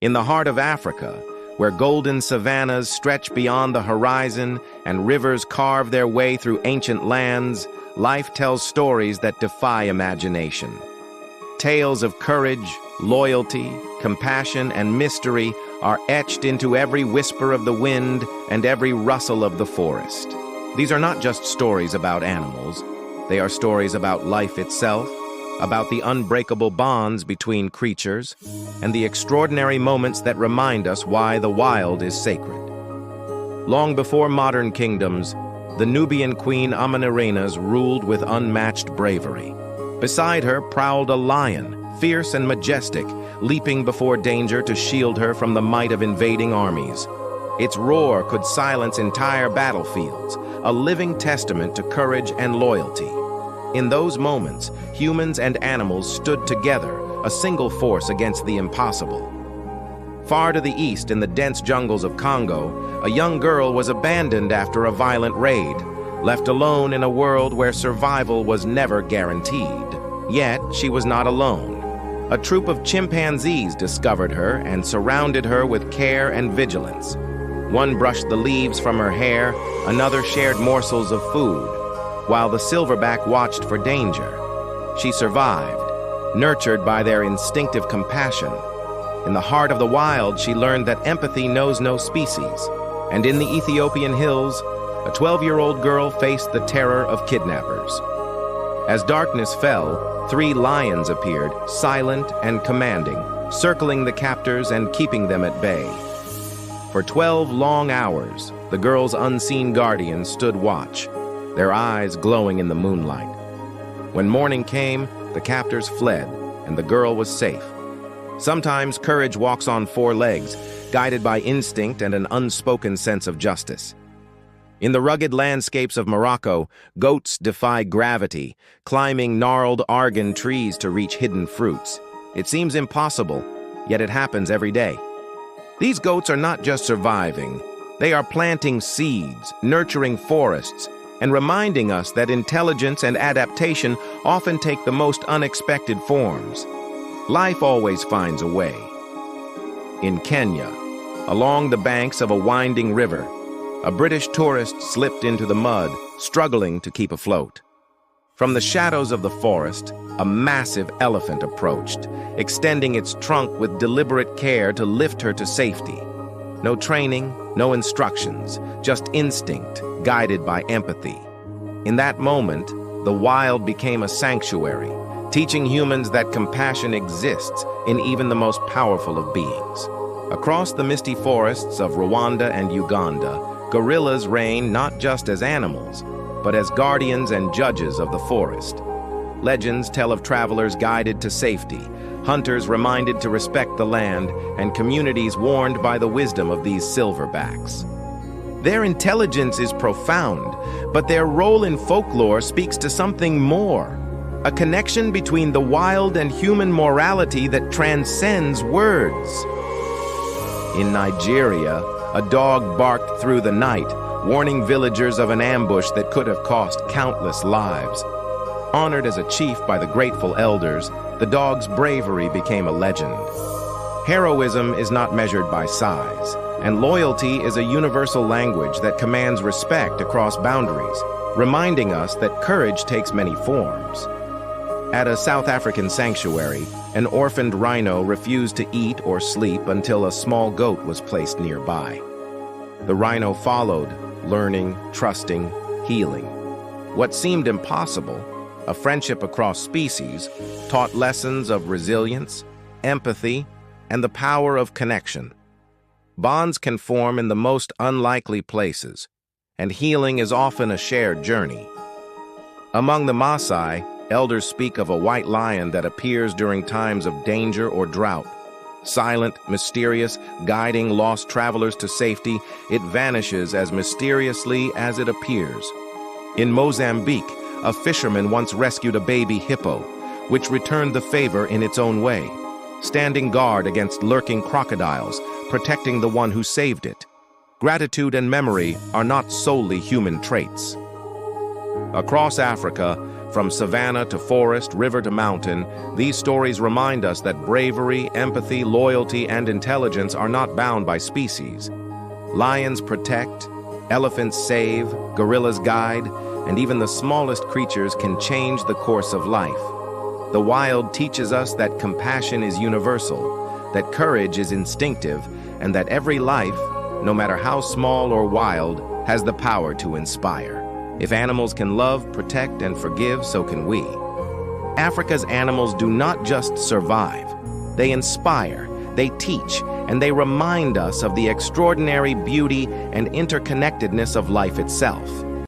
In the heart of Africa, where golden savannas stretch beyond the horizon and rivers carve their way through ancient lands, life tells stories that defy imagination. Tales of courage, loyalty, compassion, and mystery are etched into every whisper of the wind and every rustle of the forest. These are not just stories about animals. They are stories about life itself, about the unbreakable bonds between creatures, and the extraordinary moments that remind us why the wild is sacred. Long before modern kingdoms, the Nubian queen Amanirenas ruled with unmatched bravery. Beside her prowled a lion, fierce and majestic, leaping before danger to shield her from the might of invading armies. Its roar could silence entire battlefields, a living testament to courage and loyalty. In those moments, humans and animals stood together, a single force against the impossible. Far to the east, in the dense jungles of Congo, a young girl was abandoned after a violent raid, left alone in a world where survival was never guaranteed. Yet, she was not alone. A troop of chimpanzees discovered her and surrounded her with care and vigilance. One brushed the leaves from her hair, another shared morsels of food, while the silverback watched for danger. She survived, nurtured by their instinctive compassion. In the heart of the wild, she learned that empathy knows no species. And in the Ethiopian hills, a 12-year-old girl faced the terror of kidnappers. As darkness fell, 3 lions appeared, silent and commanding, circling the captors and keeping them at bay. For 12 long hours, the girl's unseen guardians stood watch, their eyes glowing in the moonlight. When morning came, the captors fled, and the girl was safe. Sometimes courage walks on 4 legs, guided by instinct and an unspoken sense of justice. In the rugged landscapes of Morocco, goats defy gravity, climbing gnarled argan trees to reach hidden fruits. It seems impossible, yet it happens every day. These goats are not just surviving, they are planting seeds, nurturing forests, and reminding us that intelligence and adaptation often take the most unexpected forms. Life always finds a way. In Kenya, along the banks of a winding river, a British tourist slipped into the mud, struggling to keep afloat. From the shadows of the forest, a massive elephant approached, extending its trunk with deliberate care to lift her to safety. No training, no instructions, just instinct, guided by empathy. In that moment, the wild became a sanctuary, teaching humans that compassion exists in even the most powerful of beings. Across the misty forests of Rwanda and Uganda, gorillas reign not just as animals, but as guardians and judges of the forest. Legends tell of travelers guided to safety, hunters reminded to respect the land, and communities warned by the wisdom of these silverbacks. Their intelligence is profound, but their role in folklore speaks to something more, a connection between the wild and human morality that transcends words. In Nigeria, a dog barked through the night, warning villagers of an ambush that could have cost countless lives. Honored as a chief by the grateful elders, the dog's bravery became a legend. Heroism is not measured by size, and loyalty is a universal language that commands respect across boundaries, reminding us that courage takes many forms. At a South African sanctuary, an orphaned rhino refused to eat or sleep until a small goat was placed nearby. The rhino followed, learning, trusting, healing. What seemed impossible, a friendship across species, taught lessons of resilience, empathy, and the power of connection. Bonds can form in the most unlikely places, and healing is often a shared journey. Among the Maasai, elders speak of a white lion that appears during times of danger or drought. Silent, mysterious, guiding lost travelers to safety, it vanishes as mysteriously as it appears. In Mozambique, a fisherman once rescued a baby hippo, which returned the favor in its own way, standing guard against lurking crocodiles, protecting the one who saved it. Gratitude and memory are not solely human traits. Across Africa, From savanna to forest, river to mountain, these stories remind us that bravery, empathy, loyalty, and intelligence are not bound by species. Lions protect, elephants save, gorillas guide, and even the smallest creatures can change the course of life. The wild teaches us that compassion is universal, that courage is instinctive, and that every life, no matter how small or wild, has the power to inspire. If animals can love, protect, and forgive, so can we. Africa's animals do not just survive. They inspire, they teach, and they remind us of the extraordinary beauty and interconnectedness of life itself.